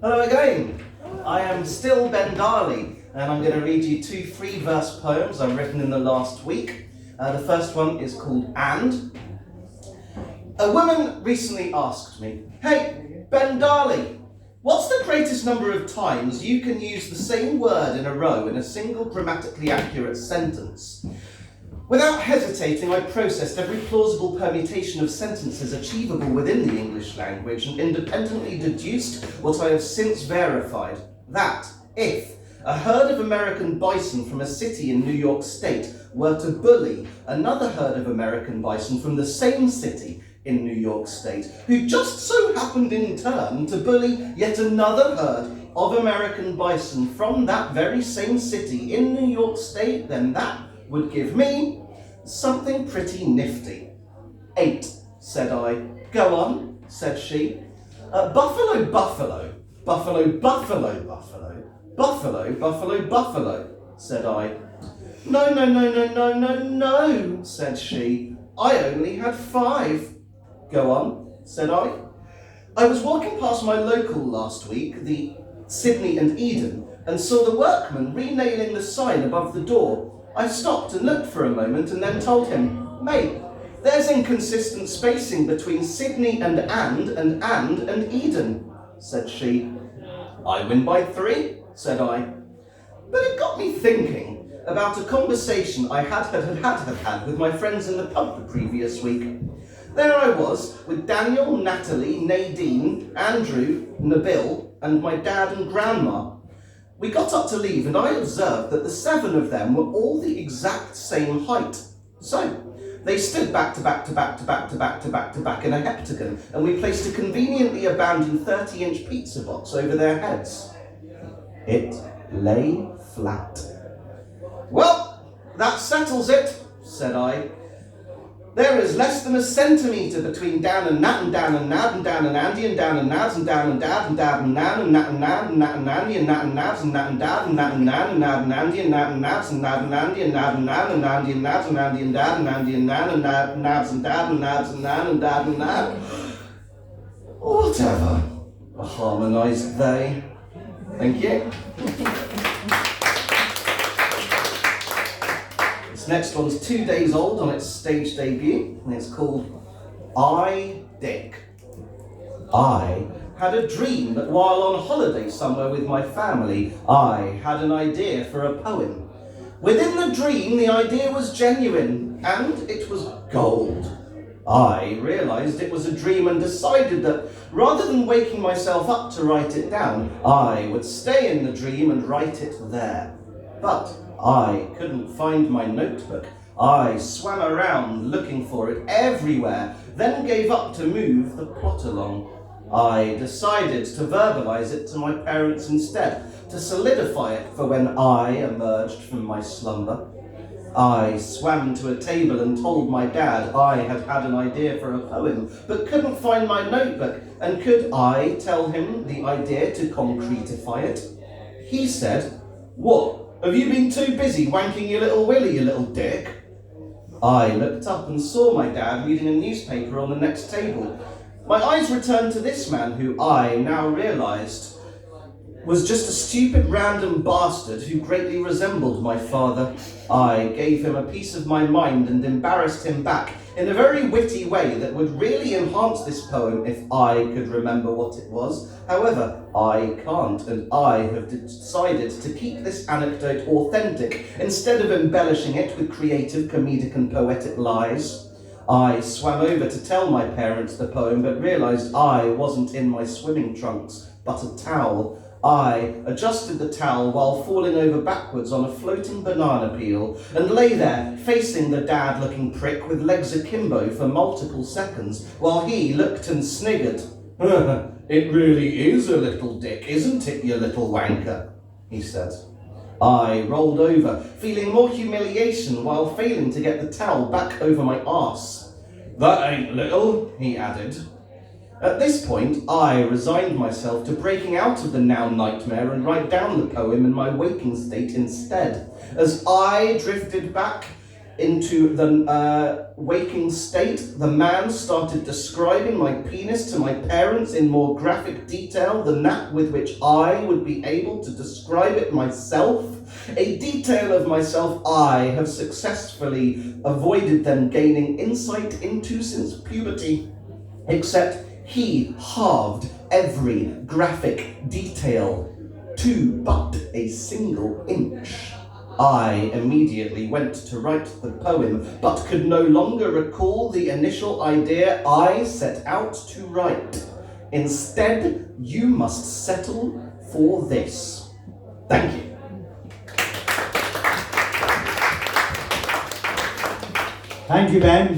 Hello again. I am still Ben Dali, and I'm going to read you two free-verse poems I've written in the last week. The first one is called And. A woman recently asked me, "Hey, Ben Dali, what's the greatest number of times you can use the same word in a row in a single grammatically accurate sentence?" Without hesitating, I processed every plausible permutation of sentences achievable within the English language and independently deduced what I have since verified, that if a herd of American bison from a city in New York State were to bully another herd of American bison from the same city in New York State, who just so happened in turn to bully yet another herd of American bison from that very same city in New York State, then that would give me something pretty nifty. 8, said I. Go on, said she. Buffalo, buffalo, buffalo, buffalo, buffalo, buffalo, buffalo, buffalo, said I. No, no, no, no, no, no, no, said she. I only had 5. Go on, said I. I was walking past my local last week, the Sydney and Eden, and saw the workman renailing the sign above the door. I stopped and looked for a moment and then told him, "Mate, there's inconsistent spacing between Sydney and Eden," said she. I win by 3, said I. But it got me thinking about a conversation I had with my friends in the pub the previous week. There I was with Daniel, Natalie, Nadine, Andrew, Nabil, and my dad and grandma. We got up to leave and I observed that the 7 of them were all the exact same height. So, they stood back to back to back to back to back to back to back in a heptagon, and we placed a conveniently abandoned 30-inch pizza box over their heads. It lay flat. Well, that settles it, said I. There is less than a centimetre between Dan and Nat and Dan and Nad and Dan and Andy and Dan and Nads and Dan and Dad and Dad and Nan and Nat and Nad and Nat and Andy and Nat and Nads and Nat and Dad and Nat and Nan and Nad and Andy and Nat and Nads and Nad and Andy and Nad and Nan and Andy and Nads and Andy and Dad and Andy and Nan and Nad and Nads and Dad and Nads and Nan and Dad and Nan. Whatever. A harmonised they. Thank you. Next one's 2 days old on its stage debut, and it's called I, Dick. I had a dream that while on holiday somewhere with my family, I had an idea for a poem. Within the dream, the idea was genuine, and it was gold. I realised it was a dream and decided that rather than waking myself up to write it down, I would stay in the dream and write it there. But I couldn't find my notebook. I swam around looking for it everywhere, then gave up to move the plot along. I decided to verbalise it to my parents instead, to solidify it for when I emerged from my slumber. I swam to a table and told my dad I had had an idea for a poem, but couldn't find my notebook, and could I tell him the idea to concretify it? He said, "What? Have you been too busy wanking your little willy, you little dick?" I looked up and saw my dad reading a newspaper on the next table. My eyes returned to this man who I now realised was just a stupid random bastard who greatly resembled my father. I gave him a piece of my mind and embarrassed him back in a very witty way that would really enhance this poem if I could remember what it was. However, I can't, and I have decided to keep this anecdote authentic instead of embellishing it with creative, comedic and poetic lies. I swam over to tell my parents the poem, but realised I wasn't in my swimming trunks, but a towel. I adjusted the towel while falling over backwards on a floating banana peel and lay there facing the dad-looking prick with legs akimbo for multiple seconds while he looked and sniggered. "It really is a little dick, isn't it, you little wanker?" he said. I rolled over, feeling more humiliation while failing to get the towel back over my arse. "That ain't little," he added. At this point, I resigned myself to breaking out of the now nightmare and write down the poem in my waking state instead. As I drifted back into the waking state, the man started describing my penis to my parents in more graphic detail than that with which I would be able to describe it myself. A detail of myself I have successfully avoided them gaining insight into since puberty, except he halved every graphic detail to but a single inch. I immediately went to write the poem, but could no longer recall the initial idea I set out to write. Instead, you must settle for this. Thank you. Thank you, Ben.